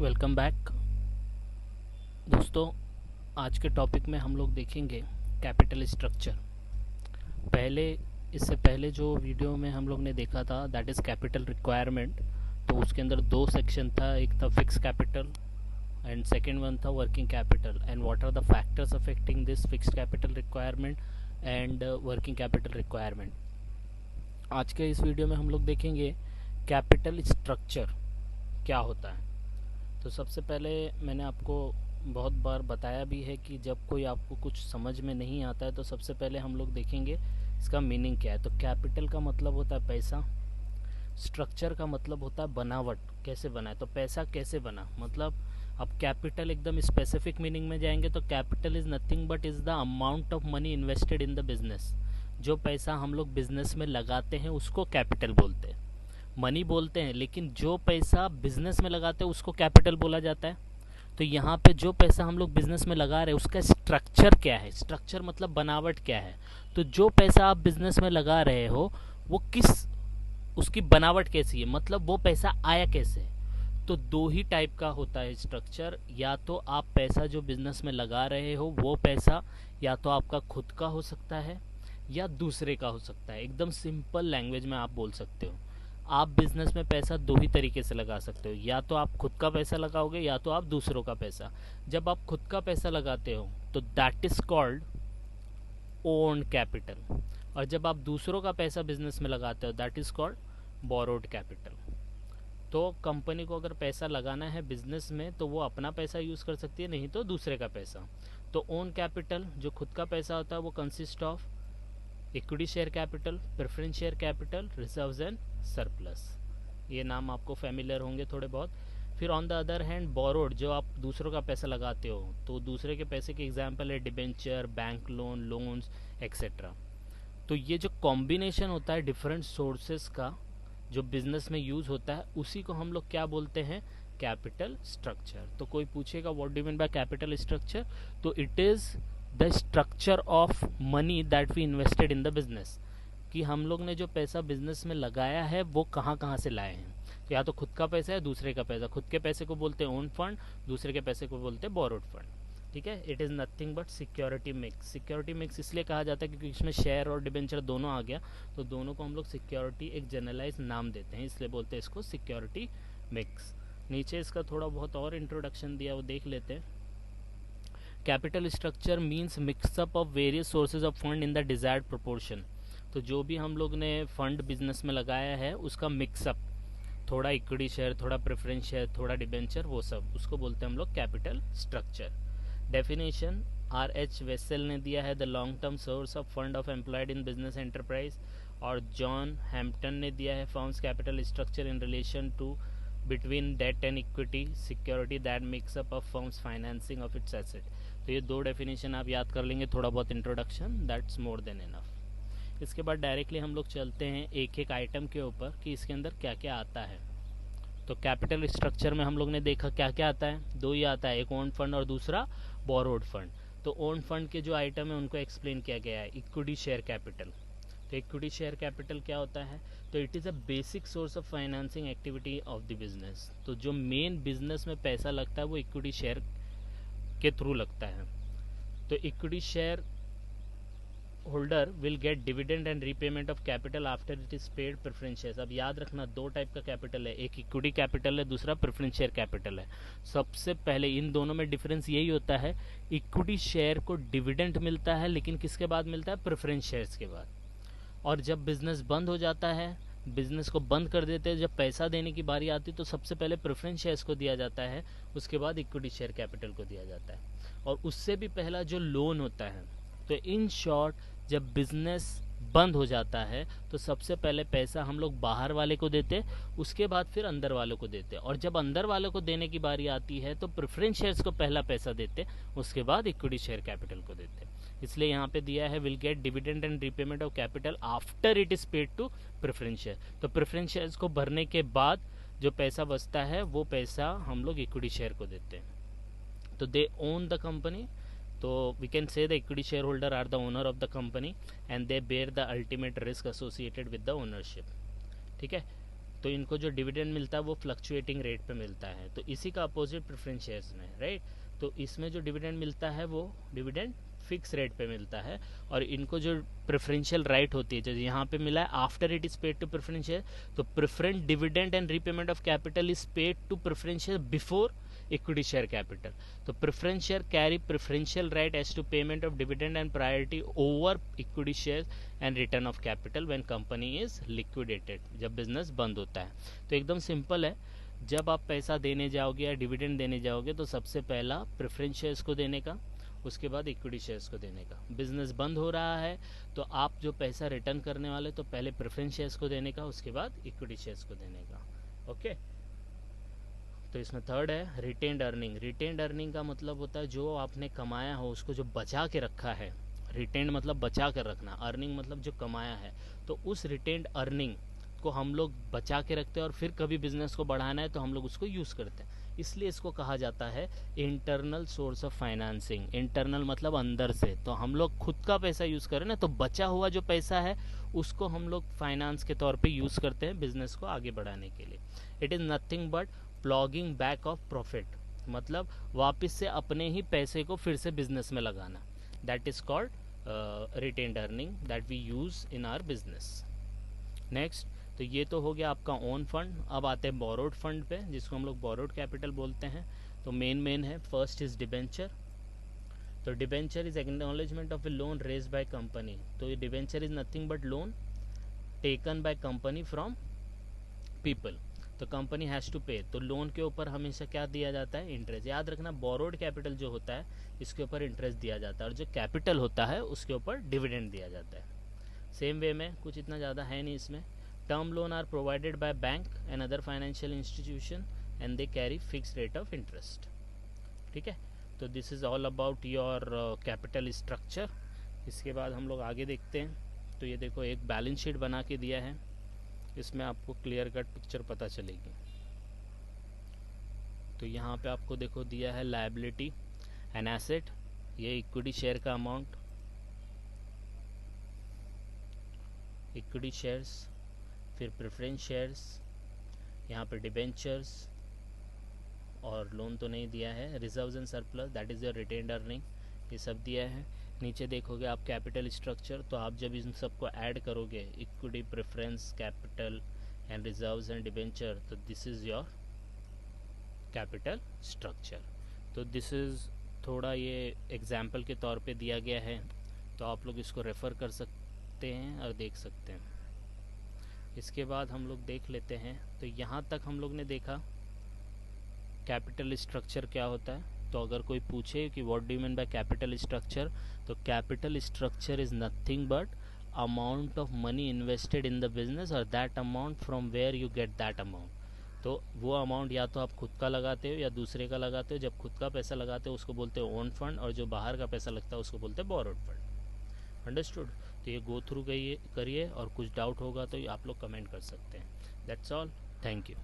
Welcome back दोस्तों। आज के टॉपिक में हम लोग देखेंगे कैपिटल स्ट्रक्चर। पहले इससे पहले जो वीडियो में हम लोग ने देखा था दैट इज़ कैपिटल रिक्वायरमेंट। तो उसके अंदर दो सेक्शन था, एक था fix capital and second one था working capital and what are the factors affecting this fixed capital requirement and working capital requirement. आज के इस वीडियो में हम लोग देखेंगे कैपिटल स्ट्रक्चर क्या होता है। तो सबसे पहले मैंने आपको बहुत बार बताया भी है कि जब कोई आपको कुछ समझ में नहीं आता है तो सबसे पहले हम लोग देखेंगे इसका मीनिंग क्या है। तो कैपिटल का मतलब होता है पैसा, स्ट्रक्चर का मतलब होता है बनावट, कैसे बना है। तो पैसा कैसे बना, मतलब अब कैपिटल एकदम स्पेसिफिक मीनिंग में जाएंगे तो capital is nothing but is the amount of money invested in the business. जो पैसा हम लोग बिजनेस में लगाते हैं उसको कैपिटल बोलते हैं। मनी बोलते हैं, लेकिन जो पैसा बिजनेस में लगाते हैं उसको कैपिटल बोला जाता है। तो यहाँ पे जो पैसा हम लोग बिजनेस में लगा रहे हैं उसका स्ट्रक्चर क्या है, स्ट्रक्चर मतलब बनावट क्या है। तो जो पैसा आप बिजनेस में लगा रहे हो वो किस, उसकी बनावट कैसी है, मतलब वो पैसा आया कैसे। तो दो ही टाइप का होता है स्ट्रक्चर। या तो आप पैसा जो बिजनेस में लगा रहे हो वो पैसा या तो आपका खुद का हो सकता है या दूसरे का हो सकता है। एकदम सिंपल लैंग्वेज में आप बोल सकते हो आप बिजनेस में पैसा दो ही तरीके से लगा सकते हो, या तो आप खुद का पैसा लगाओगे या तो आप दूसरों का पैसा। जब आप खुद का पैसा लगाते हो तो that is called own capital, और जब आप दूसरों का पैसा बिजनेस में लगाते हो that is called borrowed capital. तो कंपनी को अगर पैसा लगाना है बिजनेस में तो वो अपना पैसा यूज़ कर सकती है, नहीं तो दूसरे का पैसा। तो ओन कैपिटल जो खुद का पैसा होता है वो consist of equity share capital, preference share capital, reserves and surplus. ये नाम आपको फैमिलियर होंगे थोड़े बहुत। फिर on the other hand borrowed, जो आप दूसरों का पैसा लगाते हो तो दूसरे के पैसे के एग्जांपल है debenture, bank loan, loans etcetera. तो ये जो कॉम्बिनेशन होता है डिफरेंट सोर्सेस का जो बिजनेस में यूज़ होता है उसी को हम लोग क्या बोलते हैं, कैपिटल स्ट्रक्चर। तो कोई पूछेगा what do you mean by capital structure, तो it is the structure of money that we invested in the business, कि हम लोग ने जो पैसा बिजनेस में लगाया है वो कहाँ कहाँ से लाए हैं। तो या तो खुद का पैसा है दूसरे का पैसा, खुद के पैसे को बोलते हैं ओन फंड, दूसरे के पैसे को बोलते हैं बोरोड फंड। ठीक है, it is nothing but security mix. Security mix इसलिए कहा जाता है क्योंकि इसमें शेयर और डिबेंचर दोनों आ गया, तो दोनों को हम लोग सिक्योरिटी एक जनरलाइज नाम देते हैं, इसलिए बोलते हैं इसको सिक्योरिटी मिक्स। नीचे इसका थोड़ा बहुत और इंट्रोडक्शन दिया वो देख लेते हैं। Capital structure means mix up of various sources of fund in the desired proportion. तो जो भी हम लोग ने फंड बिजनेस में लगाया है उसका मिक्सअप, थोड़ा इक्विटी शेयर, थोड़ा प्रेफरेंस शेयर, थोड़ा डिबेंचर, वो सब उसको बोलते हैं हम लोग capital structure. Definition R H Wessel ने दिया है the long term source of fund of employed in business enterprise, और जॉन हैम्पटन ने दिया है firm's capital structure in relation to between debt and equity security that mix up of firm's financing of its asset. तो ये दो definition आप याद कर लेंगे, थोड़ा बहुत introduction, that's more than enough. इसके बाद डायरेक्टली हम लोग चलते हैं एक एक आइटम के ऊपर कि इसके अंदर क्या क्या आता है। तो कैपिटल स्ट्रक्चर में हम लोग ने देखा क्या क्या आता है, दो ही आता है, एक ओन फंड और दूसरा बोरोड फंड। तो ओन फंड के जो आइटम है उनको एक्सप्लेन किया गया है, इक्विटी शेयर कैपिटल। तो इक्विटी शेयर कैपिटल क्या होता है, तो it is a basic source of financing activity of the business. तो जो मेन बिजनेस में पैसा लगता है वो इक्विटी शेयर के थ्रू लगता है। तो equity share holder will get dividend and repayment of capital after it is paid preference shares. अब याद रखना दो टाइप का कैपिटल है, एक इक्विटी कैपिटल है, दूसरा प्रेफरेंस शेयर कैपिटल है। सबसे पहले इन दोनों में डिफरेंस यही होता है, इक्विटी शेयर को डिविडेंड मिलता है लेकिन किसके बाद मिलता है, प्रेफरेंस शेयर्स के बाद। और जब बिजनेस बंद हो जाता है, बिजनेस को बंद कर देते हैं, जब पैसा देने की बारी आती है तो सबसे पहले प्रेफरेंस शेयर्स को दिया जाता है, उसके बाद इक्विटी शेयर कैपिटल को दिया जाता है, और उससे भी पहला जो लोन होता है। तो इन शॉर्ट जब बिजनेस बंद हो जाता है तो सबसे पहले पैसा हम लोग बाहर वाले को देते, उसके बाद फिर अंदर वालों को देते, और जब अंदर वालों को देने की बारी आती है तो प्रेफरेंस शेयर्स को पहला पैसा देते, उसके बाद इक्विटी शेयर कैपिटल को देते। इसलिए यहाँ पे दिया है will get dividend and repayment of capital after it is paid to preference share. तो प्रेफरेंस शेयर्स को भरने के बाद जो पैसा बचता है वो पैसा हम लोग इक्विटी शेयर को देते हैं। तो दे ओन द कंपनी, तो we can say the equity share holder are the owner of the company and they bear the ultimate risk associated with the ownership. ठीक है, तो इनको जो डिविडेंड मिलता है वो फ्लक्चुएटिंग रेट पे मिलता है, तो इसी का अपोजिट प्रेफरेंस शेयर्स में, राइट। तो इसमें जो डिविडेंड मिलता है वो डिविडेंड फिक्स रेट पे मिलता है, और इनको जो प्रेफरेंशियल राइट होती है, जैसे यहाँ पे मिला है after it is paid to preference share, तो preference dividend and repayment of capital is paid to preference share before equity share capital. तो preference share carry preferential right as to payment of dividend and priority over equity shares and return of capital when company is liquidated, जब business बंद होता है। तो एकदम simple है, जब आप पैसा देने जाओगे या डिविडेंड देने जाओगे तो सबसे पहला प्रेफरेंस शेयर्स को देने का, उसके बाद इक्विटी शेयर्स को देने का। बिजनेस बंद हो रहा है तो आप जो पैसा रिटर्न करने वाले तो पहले प्रेफरेंस शेयर्स को देने का, उसके बाद इक्विटी शेयर्स को देने का। ओके, तो इसमें थर्ड है रिटेन्ड अर्निंग। रिटेन्ड अर्निंग का मतलब होता है जो आपने कमाया हो उसको जो बचा के रखा है। रिटेन्ड मतलब बचा कर रखना, अर्निंग मतलब जो कमाया है, तो उस रिटेन्ड अर्निंग को हम लोग बचा के रखते हैं और फिर कभी बिजनेस को बढ़ाना है तो हम लोग उसको यूज़ करते हैं। इसलिए इसको कहा जाता है internal source of financing. Internal मतलब अंदर से, तो हम लोग खुद का पैसा यूज़ करें ना, तो बचा हुआ जो पैसा है उसको हम लोग फाइनेंस के तौर पे यूज़ करते हैं बिजनेस को आगे बढ़ाने के लिए। It is nothing but plogging back of profit, मतलब वापस से अपने ही पैसे को फिर से बिजनेस में लगाना। That is called retained earning that we use in our business. Next, तो ये तो हो गया आपका ओन फंड। अब आते हैं बोरोड फंड पे, जिसको हम लोग बोरोड कैपिटल बोलते हैं। तो मेन है, फर्स्ट इज डिबेंचर। तो debenture is acknowledgement of a loan raise by company. तो ये debenture is nothing but loan taken by company from people. तो कंपनी हैज़ टू पे, तो लोन के ऊपर हमेशा क्या दिया जाता है, इंटरेस्ट। याद रखना, बोरोड कैपिटल जो होता है इसके ऊपर इंटरेस्ट दिया जाता है, और जो कैपिटल होता है उसके ऊपर डिविडेंड दिया जाता है। सेम वे में, कुछ इतना ज़्यादा है नहीं इसमें। Term loan are provided by bank and other financial institution and they carry fix rate of interest. ठीक है, तो this is all about your capital structure. इसके बाद हम लोग आगे देखते हैं। तो ये देखो, एक बैलेंस शीट बना के दिया है, इसमें आपको क्लियर कट पिक्चर पता चलेगी। तो यहाँ पे आपको देखो दिया है लायबिलिटी एंड एसेट, ये इक्विटी शेयर का अमाउंट, इक्विटी शेयर्स, फिर प्रेफरेंस शेयर्स, यहाँ पे डिबेंचर्स, और लोन तो नहीं दिया है, reserves and surplus that is your retained earning, ये सब दिया है। नीचे देखोगे आप कैपिटल स्ट्रक्चर, तो आप जब इन सबको ऐड करोगे, equity, preference, capital and reserves and debenture, तो this is your capital structure. तो दिस इज़ थोड़ा ये एग्जाम्पल के तौर पे दिया गया है, तो आप लोग इसको रेफ़र कर सकते हैं और देख सकते हैं। इसके बाद हम लोग देख लेते हैं। तो यहाँ तक हम लोग ने देखा कैपिटल स्ट्रक्चर क्या होता है। तो अगर कोई पूछे कि what do you mean by capital structure, तो capital structure is nothing but amount of money invested in the business और that amount from where you get that amount. तो वो अमाउंट या तो आप खुद का लगाते हो या दूसरे का लगाते हो। जब खुद का पैसा लगाते हो उसको बोलते हो ओन फंड, और जो बाहर का पैसा लगता है उसको बोलते हैं बोरोड फंड। अंडरस्टूड। तो ये गो थ्रू करिए, और कुछ डाउट होगा तो आप लोग कमेंट कर सकते हैं। That's all, thank you.